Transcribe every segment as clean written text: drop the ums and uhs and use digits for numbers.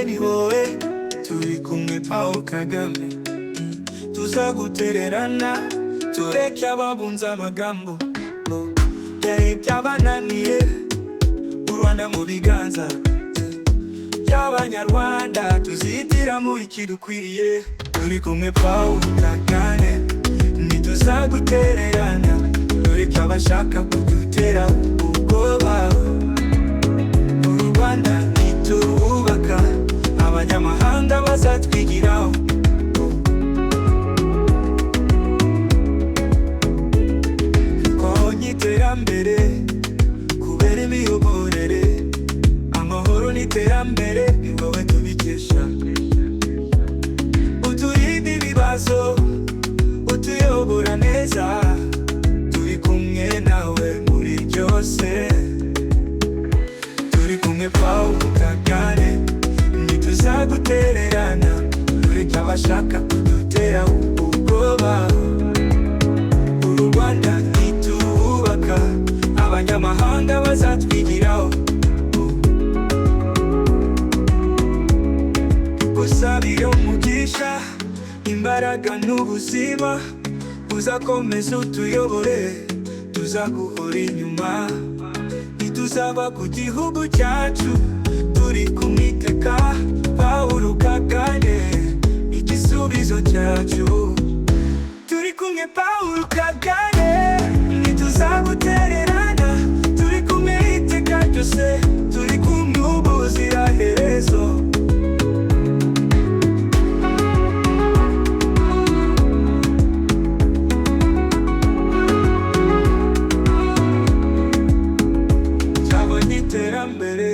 ni wowe turi kumwe Paul Kagame. Tuzagutererana tureke ababunza amagambo, byari byabananiye u Rwanda mu biganza by'Abanyarwanda. Tuzihitiramo ikidukwiriye, turi kumwe Paul Kagame. Ntituzagutererana tureke abashaka kudutera ubwoba. U Rwanda niturwubaka, abanyamahanga bazatwigiraho. Twabonye iterambere kubera imiyoborere, amahoro n'iterambere ni wowe tubikesha. Uturinda ibibazo, utuyobora neza, turi kumwe nawe muri byose. Turi kumwe Paul Kagame, ntituzagutererana tureke abashaka kudutera ubwoba. U Rwanda niturwubaka, abanyamahanga bazatwigiraho. Gusabira umugisha, imbaraga n'ubuzima, uzakomeza utuyobore, tuzaguhora inyuma. Ntituzava ku gihugu cyacu, turi kumwe iteka. Paul Kagame igisubizo cyacu. Turi kumwe Paul Kagame, ntituzagutererana, turi kumwe iteka ryose, turi kumwe ubuziraherezo. Twabonye iterambere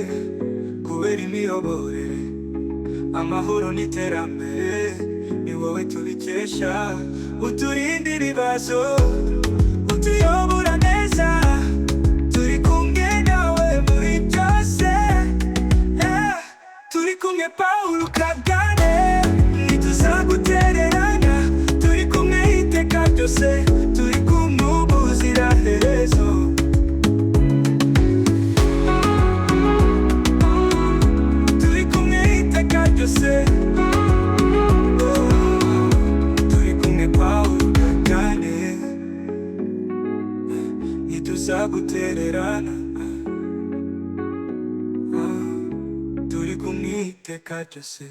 kubera imiyoborere, amahoro n'iterambere ni wowe tubikesha. Uturinda ibibazo, utuyobora neza, turi kumwe nawe muri byose. Turi kumwe Paul Kagame, ntituzagutererana, turi kumwe iteka ryose, turi kumwe ubuziraherezo. Turi kumwe iteka ryose, turi kumwe Paul Kagame, ntituzagutererana, turi kumwe iteka ryose.